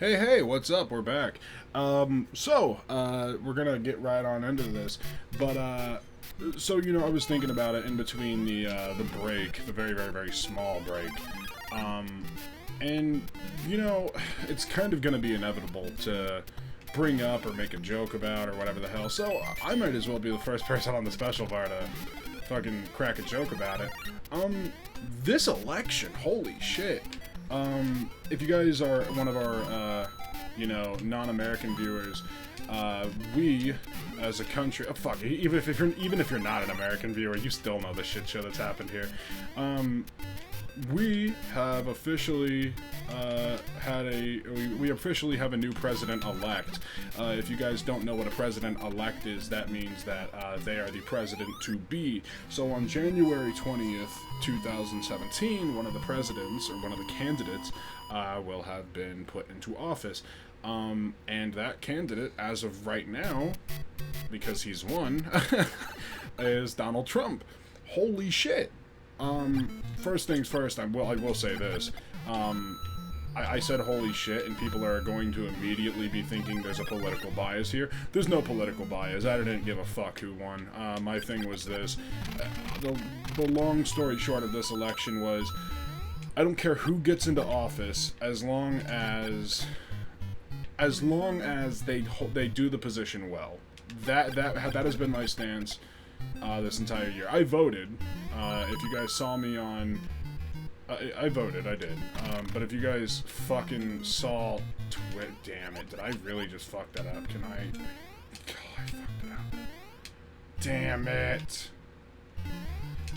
Hey, hey, what's up? We're back. We're gonna get right on into this, but I was thinking about it in between the break, the very, very, very small break, um, and it's kind of gonna be inevitable to bring up or make a joke about or whatever the hell. So I might as well be the first person on the special bar to fucking crack a joke about it. This election, holy shit. If you guys are one of our, non-American viewers, we, as a country, oh fuck, even if you're not an American viewer, you still know the shit show that's happened here. We have officially we officially have a new president-elect. If you guys don't know what a president-elect is, that means that they are the president-to-be. So on January 20th, 2017, one of the presidents, or one of the candidates, will have been put into office. And that candidate, as of right now, because he's won, is Donald Trump. Holy shit. First things first, I will say this. I said holy shit, and people are going to immediately be thinking there's a political bias here. There's no political bias. I didn't give a fuck who won. My thing was this. The long story short of this election was, I don't care who gets into office, as long as they do the position well. That has been my stance this entire year. I voted. If you guys saw me on... I voted, I did. But if you guys fucking saw... Damn it, did I really just fuck that up? Can I... God, I fucked it up. Damn it.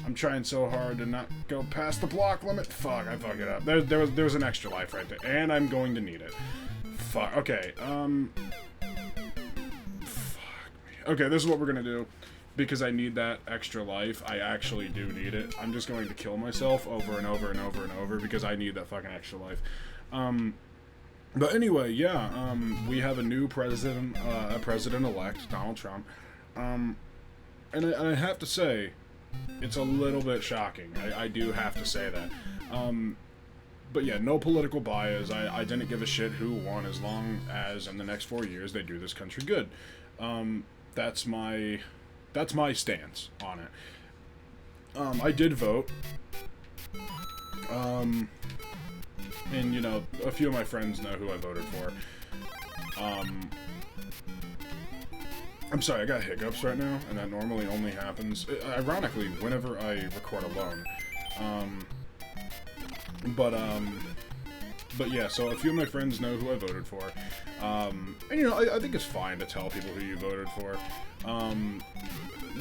I'm trying so hard to not go past the block limit. Fuck, I fucked it up. There was an extra life right there, and I'm going to need it. Fuck, okay, fuck me. Okay, this is what we're gonna do. Because I need that extra life, I actually do need it. I'm just going to kill myself over and over and over and over because I need that fucking extra life. But anyway, yeah, we have a new president-elect, Donald Trump. And I have to say, it's a little bit shocking. I do have to say that. But yeah, no political bias. I didn't give a shit who won as long as in the next 4 years they do this country good. That's my stance on it. I did vote. And, a few of my friends know who I voted for. I'm sorry, I got hiccups right now, and that normally only happens, ironically, whenever I record alone. But yeah, so a few of my friends know who I voted for. And, I think it's fine to tell people who you voted for.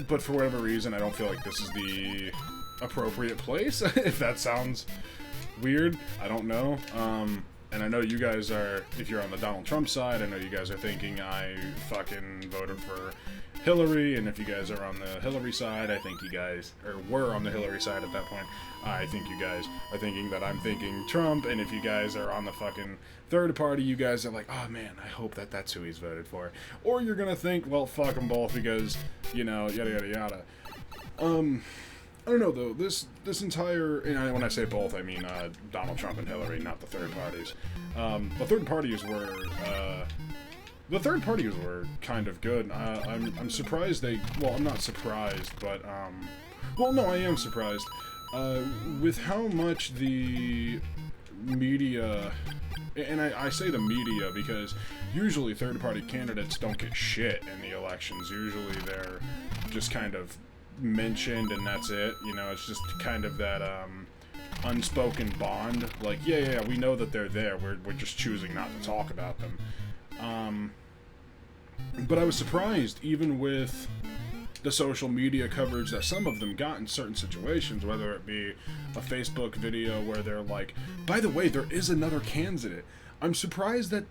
But for whatever reason, I don't feel like this is the appropriate place. If that sounds weird, I don't know. And I know you guys are, if you're on the Donald Trump side, I know you guys are thinking I fucking voted for Hillary, and if you guys are on the Hillary side, I think you guys, or were on the Hillary side at that point, I think you guys are thinking that I'm thinking Trump, and if you guys are on the fucking third party, you guys are like, oh man, I hope that's who he's voted for. Or you're gonna think, well, fuck them both because, yada yada yada. I don't know though, this entire, and when I say both, I mean Donald Trump and Hillary, not the third parties. The third parties were kind of good. I'm surprised I'm not surprised, but, I am surprised. With how much the media, and I say the media because usually third-party candidates don't get shit in the elections. Usually they're just kind of mentioned and that's it. It's just kind of that, unspoken bond. Like, yeah, we know that they're there. We're just choosing not to talk about them. But I was surprised, even with the social media coverage that some of them got in certain situations, whether it be a Facebook video where they're like, by the way, there is another candidate. I'm surprised that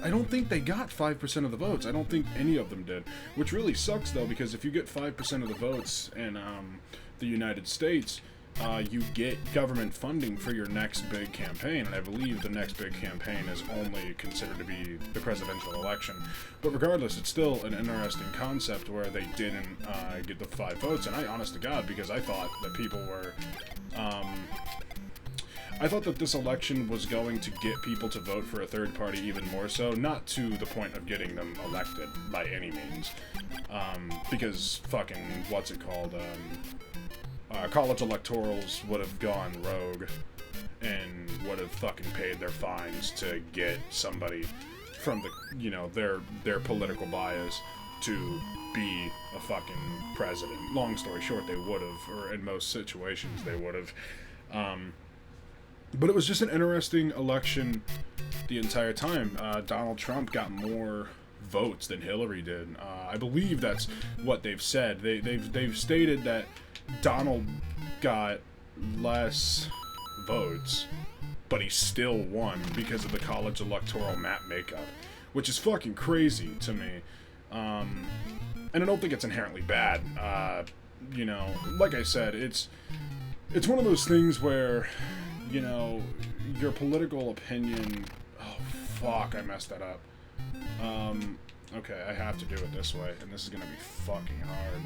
I don't think they got 5% of the votes. I don't think any of them did. Which really sucks, though, because if you get 5% of the votes in the United States, you get government funding for your next big campaign, and I believe the next big campaign is only considered to be the presidential election. But regardless, it's still an interesting concept where they didn't get the 5 votes, and I, honest to God, because I thought that people were... I thought that this election was going to get people to vote for a third party even more so, not to the point of getting them elected by any means, because fucking, what's it called, college electorals would have gone rogue and would have fucking paid their fines to get somebody from the, you know, their political bias to be a fucking president. Long story short, they would have, or in most situations they would have. But it was just an interesting election the entire time. Donald Trump got more votes than Hillary did. I believe that's what they've said. They've stated that Donald got less votes, but he still won because of the college electoral map makeup, which is fucking crazy to me. And I don't think it's inherently bad. You know, like I said, it's one of those things where, you know, your political opinion... Oh, fuck, I messed that up. Okay, I have to do it this way, and this is gonna be fucking hard.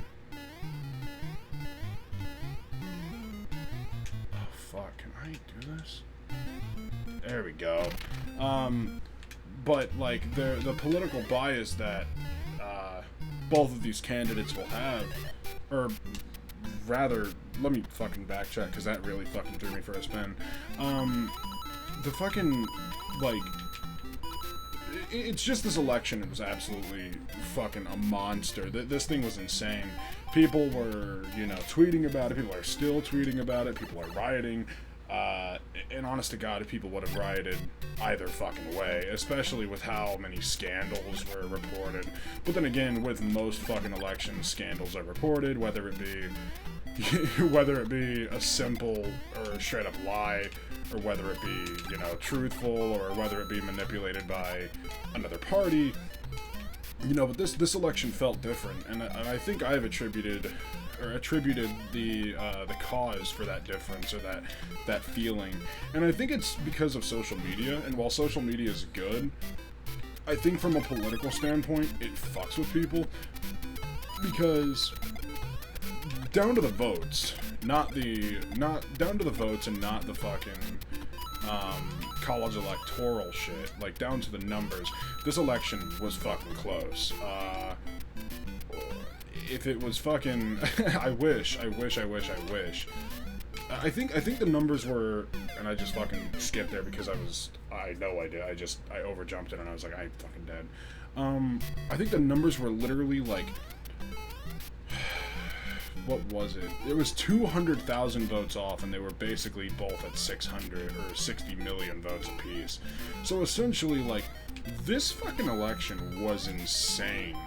Oh, fuck, can I do this? There we go. But, like, the political bias that, both of these candidates will have, or rather, let me fucking backtrack, because that really fucking threw me for a spin. The fucking, like, it's just this election, it was absolutely fucking a monster. This thing was insane. People were, you know, tweeting about it, people are still tweeting about it, people are rioting, and honest to God, if people would have rioted either fucking way, especially with how many scandals were reported. But then again, with most fucking elections, scandals are reported, whether it be a simple or straight up lie, or whether it be, you know, truthful, or whether it be manipulated by another party. You know, but this election felt different, and I think I've attributed the cause for that difference, or that feeling. And I think it's because of social media, and while social media is good, I think from a political standpoint, it fucks with people, because down to the votes, not down to the votes and not the fucking college electoral shit, like down to the numbers, this election was fucking close. If it was fucking, I wish. I think the numbers were, and I just fucking skipped there because I know I did. I overjumped it and I was like, I'm fucking dead. I think the numbers were literally like, what was it? It was 200,000 votes off, and they were basically both at 600 or 60 million votes apiece. So essentially, like, this fucking election was insane.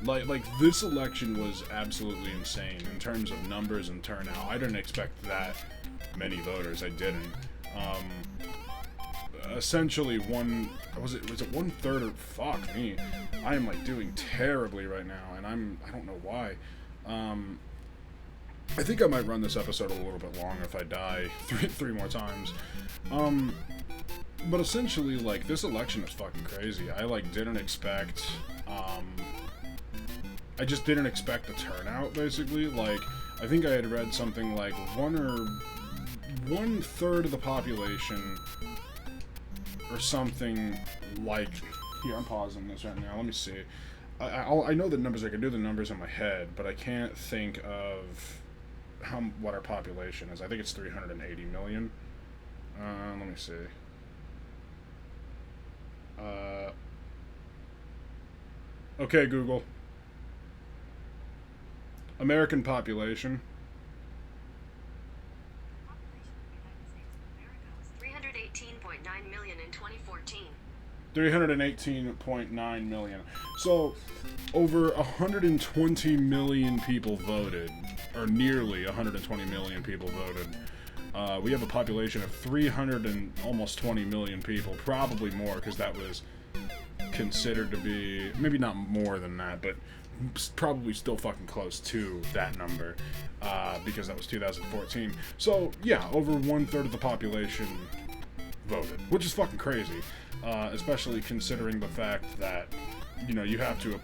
Like this election was absolutely insane in terms of numbers and turnout. I didn't expect that many voters. I didn't. Essentially, was it 1/3 or fuck me? I am like doing terribly right now, and I don't know why. I think I might run this episode a little bit longer if I die three more times. But essentially, like, this election is fucking crazy. I like didn't expect. I just didn't expect the turnout, basically. Like, I think I had read something like 1/3 of the population, or something like. Here, I'm pausing this right now. Let me see. I know the numbers. I can do the numbers in my head, but I can't think of what our population is. I think it's 380 million. Let me see. Okay, Google. American population. 318.9 million in 2014. 318.9 million. So, over 120 million people voted, or nearly 120 million people voted. We have a population of 300 and almost 20 million people, probably more, because that was considered to be, maybe not more than that, but probably still fucking close to that number, because that was 2014. So, yeah, over 1/3 of the population voted, which is fucking crazy, especially considering the fact that, you know, you have to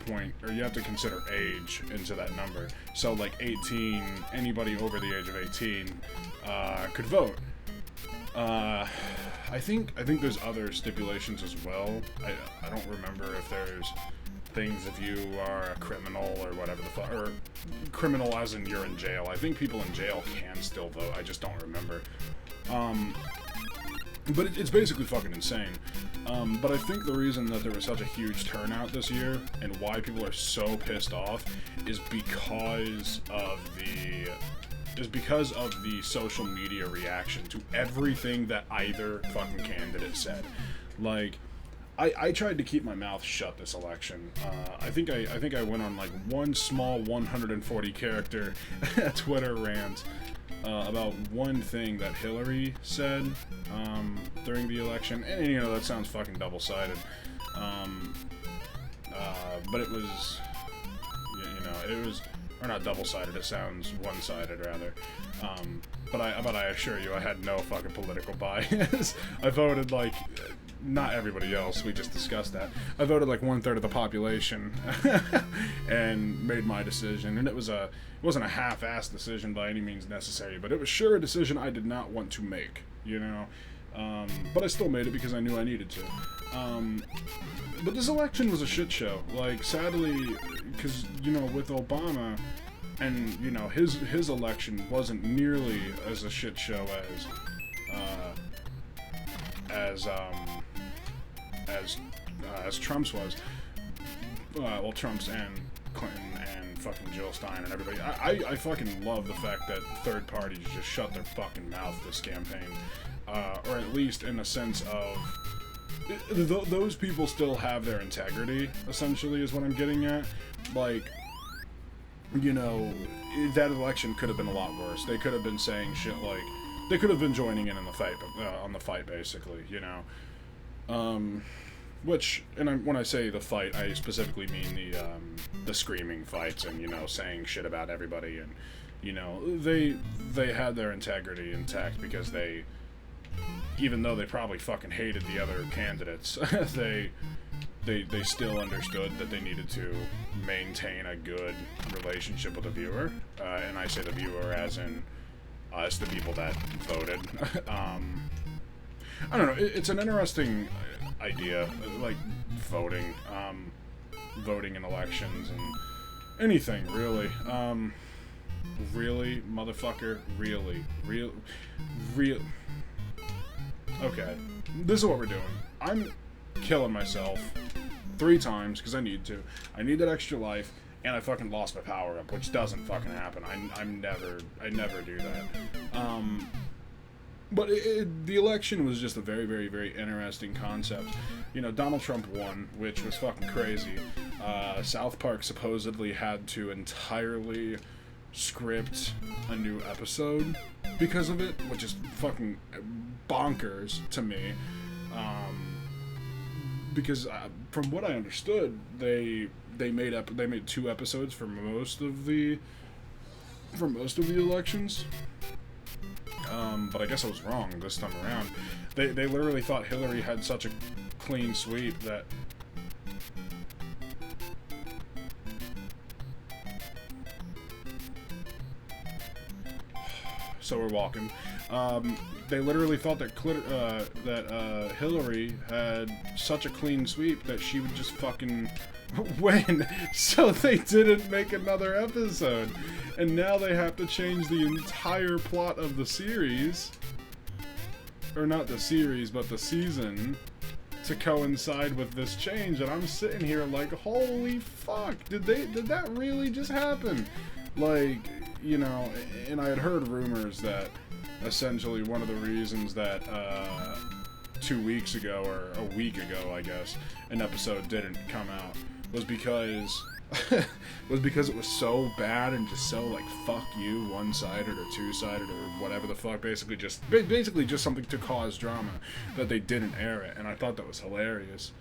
consider age into that number. So, like, 18, anybody over the age of 18 could vote. I think there's other stipulations as well. I don't remember if there's things if you are a criminal or whatever the fuck, or criminal as in you're in jail. I think people in jail can still vote. I just don't remember. But it's basically fucking insane. But I think the reason that there was such a huge turnout this year and why people are so pissed off is because of the social media reaction to everything that either fucking candidate said. Like, I tried to keep my mouth shut this election. I think I went on like one small 140 character Twitter rant about one thing that Hillary said during the election, and you know that sounds fucking double-sided. But it was, it was, or not double-sided. It sounds one-sided rather. But I assure you, I had no fucking political bias. I voted like. Not everybody else, we just discussed that. I voted like 1/3 of the population and made my decision, and it wasn't a half-assed decision by any means necessary, but it was sure a decision I did not want to make, you know. But I still made it because I knew I needed to. But this election was a shit show. Like, sadly, because, you know, with Obama, and, you know, his election wasn't nearly as a shit show as Trump's was. Well, Trump's and Clinton and fucking Jill Stein and everybody. I fucking love the fact that third parties just shut their fucking mouth this campaign. Or at least in a sense of... those people still have their integrity, essentially, is what I'm getting at. Like, you know, that election could have been a lot worse. They could have been saying shit like... They could have been joining in on the fight, basically, you know. Which, and when I say the fight, I specifically mean the screaming fights and, you know, saying shit about everybody, and, you know, they had their integrity intact because they, even though they probably fucking hated the other candidates, they still understood that they needed to maintain a good relationship with the viewer, and I say the viewer as in us, the people that voted. I don't know, it's an interesting idea, like voting in elections and anything, really. Really, motherfucker, really. Okay, this is what we're doing. I'm killing myself 3 times, because I need to. I need that extra life, and I fucking lost my power up, which doesn't fucking happen. I never do that. But the election was just a very, very, very interesting concept. You know, Donald Trump won, which was fucking crazy. South Park supposedly had to entirely script a new episode because of it, which is fucking bonkers to me. Because from what I understood, they made 2 episodes for most of the elections. But I guess I was wrong this time around. They literally thought Hillary had such a clean sweep that... So we're walking. They literally thought that Hillary had such a clean sweep that she would just fucking win. So they didn't make another episode. And now they have to change the entire plot of the series, or not the series, but the season, to coincide with this change. And I'm sitting here like, holy fuck, did that really just happen? Like, you know, and I had heard rumors that essentially one of the reasons that 2 weeks ago, or a week ago, I guess, an episode didn't come out was because it was so bad and just so like fuck you, one-sided or two-sided or whatever the fuck, basically just something to cause drama, that they didn't air it, and I thought that was hilarious.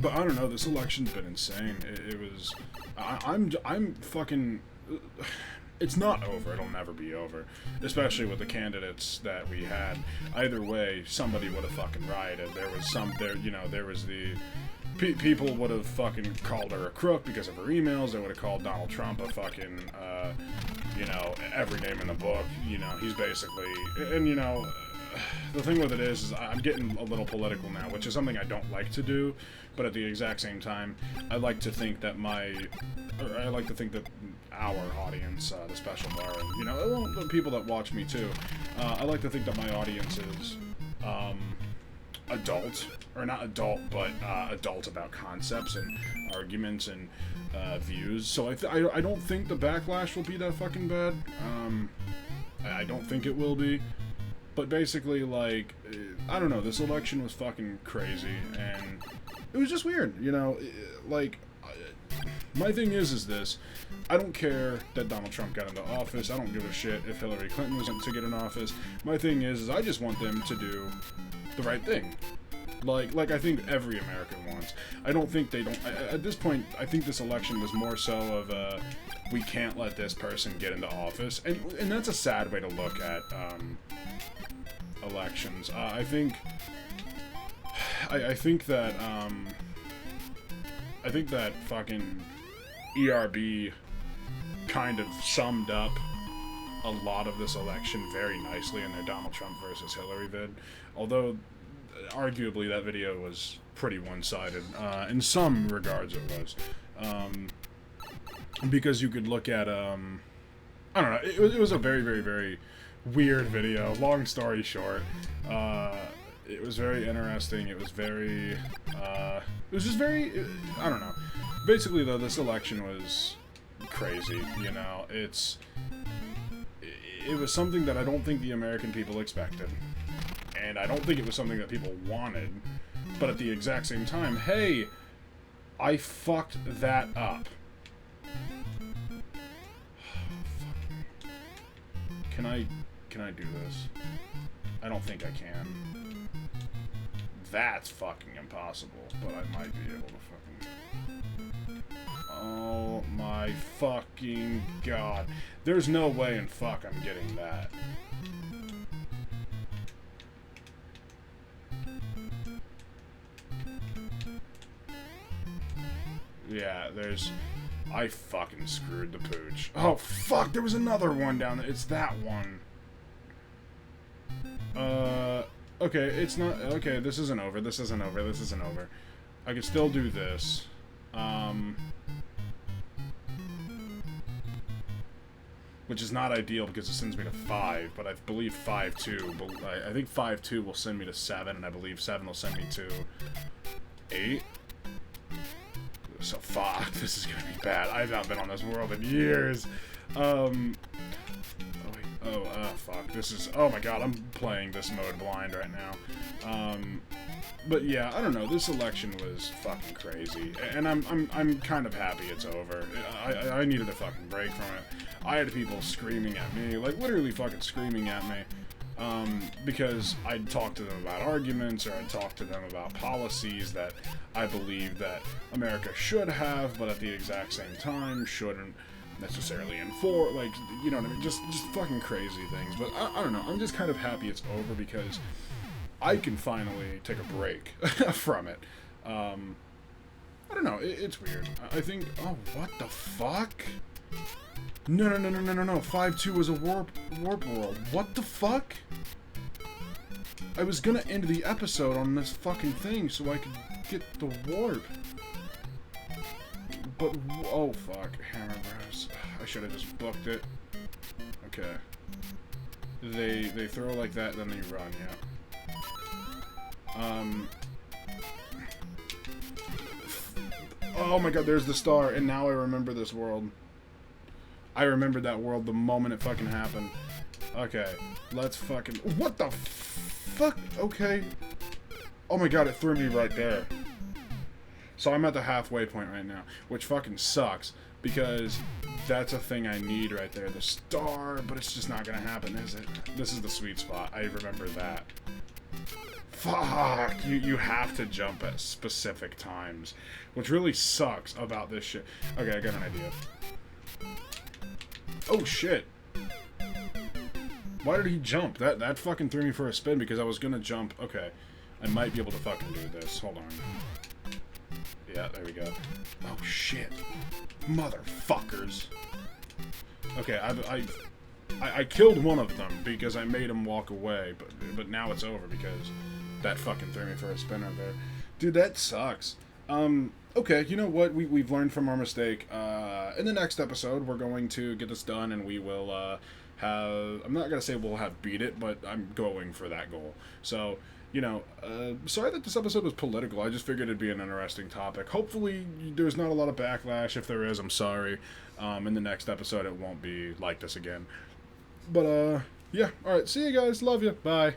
But I don't know, this election's been insane. It was, I'm fucking, it's not over, it'll never be over, especially with the candidates that we had. Either way, somebody would have fucking rioted. There was the people would have fucking called her a crook because of her emails. They would have called Donald Trump a fucking you know, every name in the book. You know, he's basically, and you know, the thing with it is I'm getting a little political now, which is something I don't like to do, but at the exact same time, I like to think that our audience, the special bar, and, you know, the people that watch me too, I like to think that my audience is, adult, or not adult, but, adult about concepts and arguments and, views, so I don't think the backlash will be that fucking bad, I don't think it will be. But basically, like, I don't know, this election was fucking crazy, and it was just weird, you know, like, my thing is this, I don't care that Donald Trump got into office, I don't give a shit if Hillary Clinton was to get in office, my thing is I just want them to do the right thing. Like I think every American wants. I don't think they don't, at this point, I think this election was more so of, we can't let this person get into office, and that's a sad way to look at, elections. I think that fucking ERB kind of summed up a lot of this election very nicely in their Donald Trump versus Hillary vid. Although, arguably, that video was pretty one-sided. In some regards, it was. Because you could look at, I don't know, it was a very, very, very weird video. Long story short, it was very interesting. It was very, it was just very, I don't know. Basically, though, this election was crazy, you know. It was something that I don't think the American people expected. And I don't think it was something that people wanted. But at the exact same time, hey, I fucked that up. Can I do this? I don't think I can. That's fucking impossible, but I might be able to fucking... Oh my fucking god. There's no way in fuck I'm getting that. Yeah, I fucking screwed the pooch. Oh, fuck, there was another one down there. It's that one. Okay, it's not... Okay, this isn't over. This isn't over. This isn't over. I can still do this. Which is not ideal because it sends me to 5, but I believe 5-2. I think 5-2 will send me to 7, and I believe 7 will send me to 8. So fuck, this is gonna be bad. I've not been on this world in years. Fuck, this is, oh my god, I'm playing this mode blind right now. But yeah, I don't know, this election was fucking crazy, and I'm kind of happy it's over. I needed a fucking break from it. I had people screaming at me, like literally fucking screaming at me, because I'd talk to them about arguments, or I'd talk to them about policies that I believe that America should have, but at the exact same time shouldn't necessarily enforce, like, you know what I mean, just fucking crazy things. But I don't know, I'm just kind of happy it's over because I can finally take a break from it. I don't know, it's weird. I think, oh, what the fuck? No, 5-2 was a warp world. What the fuck? I was gonna end the episode on this fucking thing so I could get the warp. But, oh fuck, Hammer Bros. I should have just booked it. Okay. They throw like that, then they run, yeah. Oh my god, there's the star, and now I remember this world. I remembered that world the moment it fucking happened. Okay, let's fucking... What the fuck? Okay. Oh my god, it threw me right there. So I'm at the halfway point right now, which fucking sucks, because that's a thing I need right there, the star, but it's just not gonna happen, is it? This is the sweet spot, I remember that. Fuck, you have to jump at specific times, which really sucks about this shit. Okay, I got an idea. Oh shit. Why did he jump? That fucking threw me for a spin because I was gonna jump. Okay, I might be able to fucking do this. Hold on. Yeah, there we go. Oh shit. Motherfuckers. Okay, I killed one of them because I made him walk away, but now it's over because that fucking threw me for a spinner there. Dude, that sucks. Okay, you know what? We've learned from our mistake. In the next episode, we're going to get this done, and we will have... I'm not going to say we'll have beat it, but I'm going for that goal. So, you know, sorry that this episode was political. I just figured it'd be an interesting topic. Hopefully, there's not a lot of backlash. If there is, I'm sorry. In the next episode, it won't be like this again. But, yeah. Alright, see you guys. Love you. Bye.